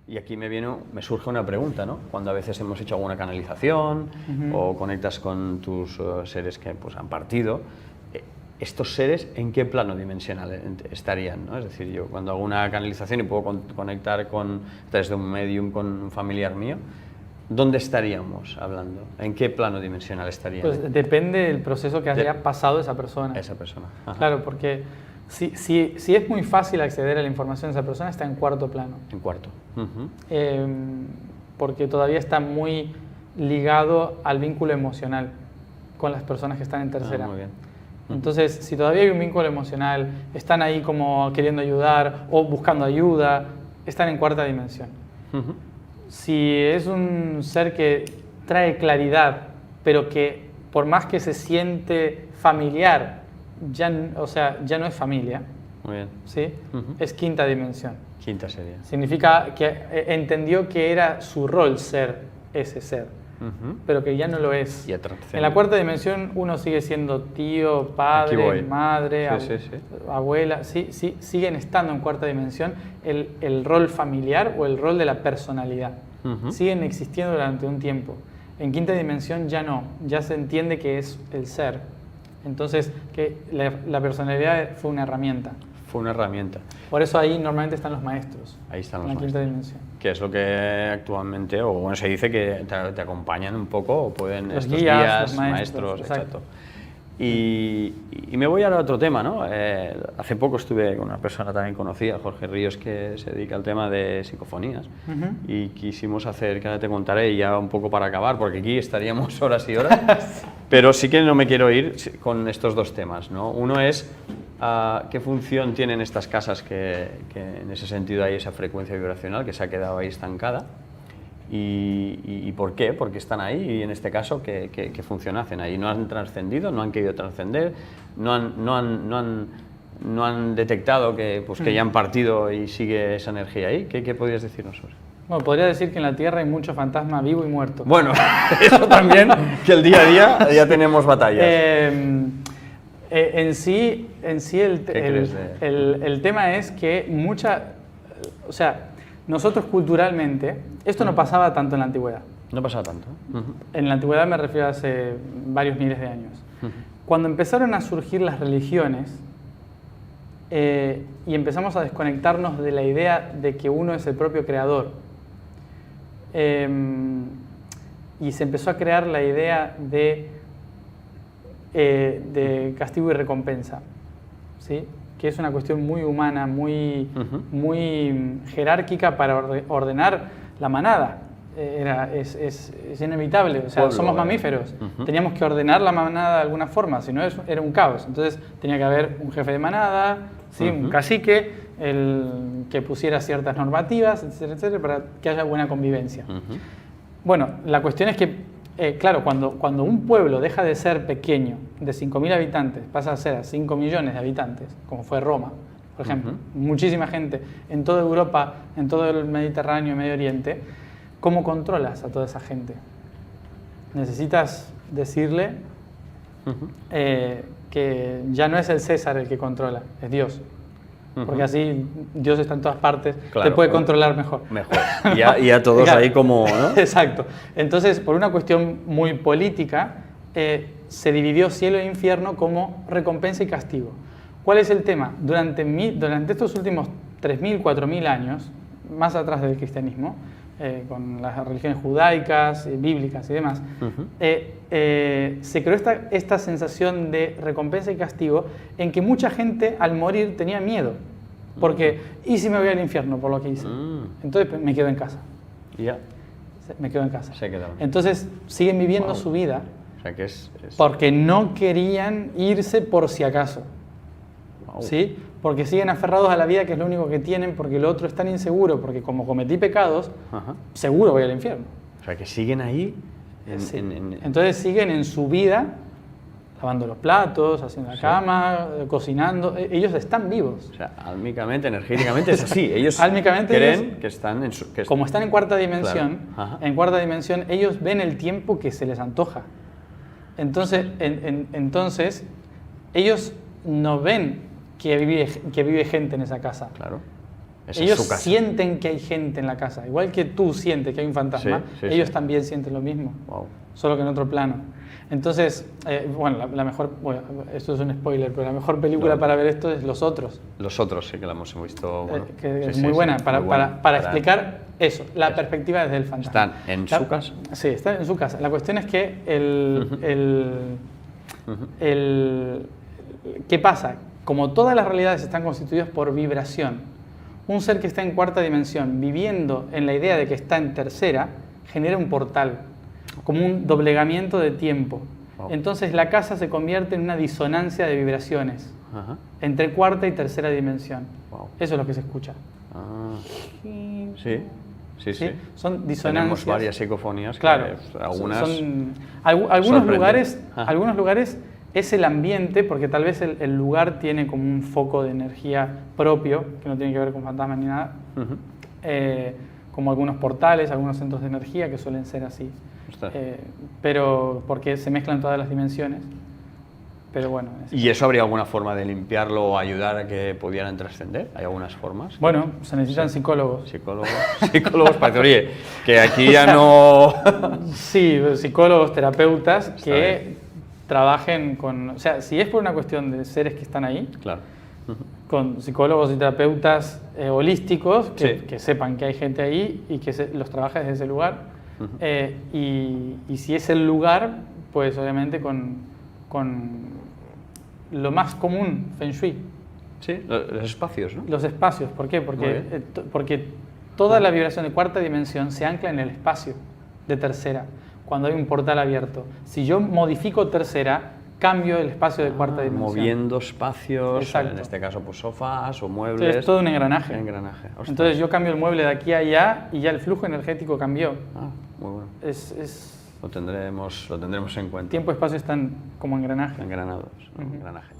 Y aquí me surge una pregunta, ¿no? Cuando a veces hemos hecho alguna canalización o conectas con tus seres que pues, han partido, ¿estos seres en qué plano dimensional estarían, ¿no? Es decir, yo cuando hago una canalización y puedo conectar desde un medium con un familiar mío, ¿dónde estaríamos hablando? ¿En qué plano dimensional estarían? Pues depende del proceso que haya pasado esa persona. Esa persona. Ajá. Claro, porque si es muy fácil acceder a la información de esa persona, está en cuarto plano. En cuarto. Porque todavía está muy ligado al vínculo emocional con las personas que están en tercera. Muy bien. Entonces, si todavía hay un vínculo emocional, están ahí como queriendo ayudar o buscando ayuda, están en cuarta dimensión. Si es un ser que trae claridad, pero que por más que se siente familiar, ya no es familia. Muy bien. ¿Sí? Es quinta dimensión. Quinta sería. Significa que entendió que era su rol ser ese ser, pero que ya no lo es. En la cuarta dimensión uno sigue siendo tío, padre, madre, abuela. Sí, siguen estando en cuarta dimensión el rol familiar o el rol de la personalidad. Siguen existiendo durante un tiempo. En quinta dimensión ya no, ya se entiende que es el ser. Entonces, que la personalidad fue una herramienta. Fue una herramienta. Por eso ahí normalmente están los maestros. Ahí están los maestros. En la quinta dimensión. Que es lo que actualmente, o bueno, se dice que te acompañan un poco, o pueden los estos guías, guías, maestros, exacto. Y me voy ahora a otro tema, ¿no? Hace poco estuve con una persona también conocida, Jorge Ríos, que se dedica al tema de psicofonías, y quisimos hacer, que ahora te contaré ya un poco para acabar, porque aquí estaríamos horas y horas, pero sí que no me quiero ir con estos dos temas, ¿no? Uno es qué función tienen estas casas que en ese sentido hay esa frecuencia vibracional que se ha quedado ahí estancada. ¿Y por qué? Porque están ahí y en este caso, ¿qué función hacen ahí? ¿No han trascendido? ¿No han querido trascender? ¿No han detectado que ya han partido y sigue esa energía ahí? ¿Qué podrías decirnos sobre? Bueno, podría decir que en la Tierra hay mucho fantasma vivo y muerto. Bueno, eso también, que el día a día ya tenemos batallas. En sí el tema es que nosotros culturalmente, esto no pasaba tanto en la antigüedad. No pasaba tanto. En la antigüedad me refiero a hace varios miles de años. Cuando empezaron a surgir las religiones y empezamos a desconectarnos de la idea de que uno es el propio creador, y se empezó a crear la idea de castigo y recompensa, ¿sí? Que es una cuestión muy humana, muy jerárquica para ordenar la manada. Es inevitable, o sea, somos mamíferos, teníamos que ordenar la manada de alguna forma, si no era un caos. Entonces tenía que haber un jefe de manada, ¿sí? Un cacique, el que pusiera ciertas normativas, etcétera, para que haya buena convivencia. Bueno, la cuestión es que, claro, cuando un pueblo deja de ser pequeño, de 5.000 habitantes, pasa a ser a 5 millones de habitantes, como fue Roma, por ejemplo, muchísima gente en toda Europa, en todo el Mediterráneo y Medio Oriente, ¿cómo controlas a toda esa gente? Necesitas decirle que ya no es el César el que controla, es Dios. Porque así Dios está en todas partes, claro, te puede controlar mejor. Y a todos ahí como, ¿no? Exacto. Entonces, por una cuestión muy política, se dividió cielo e infierno como recompensa y castigo. ¿Cuál es el tema? Durante estos últimos 3.000, 4.000 años, más atrás del cristianismo, con las religiones judaicas, bíblicas y demás, se creó esta sensación de recompensa y castigo en que mucha gente al morir tenía miedo. Porque, ¿y si me voy al infierno por lo que hice? Entonces me quedo en casa. Me quedo en casa. Entonces siguen viviendo su vida, o sea que porque no querían irse por si acaso. ¿Sí? Porque siguen aferrados a la vida, que es lo único que tienen, porque lo otro es tan inseguro, porque como cometí pecados, seguro voy al infierno. O sea, que siguen ahí. Entonces siguen en su vida, lavando los platos, haciendo la cama, cocinando. Ellos están vivos. O sea, álmicamente, energéticamente es así. Ellos álmicamente creen ellos, que están en como están en cuarta dimensión, claro. en cuarta dimensión ellos ven el tiempo que se les antoja. Entonces, entonces ellos no ven que vive gente en esa casa. Claro. Esa ellos es su casa. Sienten que hay gente en la casa. Igual que tú sientes que hay un fantasma, ellos también sienten lo mismo. Wow. Solo que en otro plano. Entonces, bueno, la mejor, bueno, esto es un spoiler, pero la mejor película para ver esto es Los Otros. Los Otros, sí que la hemos visto. Bueno, que es muy buena para explicar eso, la perspectiva desde el fantasma. ¿Están en su casa? Sí, están en su casa. La cuestión es que ¿qué pasa? Como todas las realidades están constituidas por vibración, un ser que está en cuarta dimensión, viviendo en la idea de que está en tercera, genera un portal, como un doblegamiento de tiempo. Wow. Entonces la casa se convierte en una disonancia de vibraciones entre cuarta y tercera dimensión. Wow. Eso es lo que se escucha. Sí. Son disonancias. Tenemos varias psicofonías. Claro. Algunas algunos lugares es el ambiente, porque tal vez el lugar tiene como un foco de energía propio, que no tiene que ver con fantasmas ni nada, como algunos portales, algunos centros de energía que suelen ser así. Pero porque se mezclan todas las dimensiones. Pero bueno. ¿Y eso habría alguna forma de limpiarlo o ayudar a que pudieran trascender? ¿Hay algunas formas? Bueno, se necesitan psicólogos. Psicólogos, parece, oye, que aquí ya no... Sí, psicólogos, terapeutas que trabajen con... O sea, si es por una cuestión de seres que están ahí, claro. Con psicólogos y terapeutas holísticos que sepan que hay gente ahí y que los trabaje desde ese lugar. Y si es el lugar, pues obviamente con lo más común, Feng Shui. Sí, los espacios, ¿no? Los espacios, ¿por qué? Porque toda la vibración de cuarta dimensión se ancla en el espacio de tercera, cuando hay un portal abierto. Si yo modifico tercera, cambio el espacio de cuarta dimensión. Moviendo espacios, exacto. En este caso pues sofás o muebles. Entonces, es todo un engranaje. Entonces yo cambio el mueble de aquí a allá y ya el flujo energético cambió. Muy bueno. Lo tendremos en cuenta. Tiempo y espacio están como engranaje. Engranados. Uh-huh. Engranaje.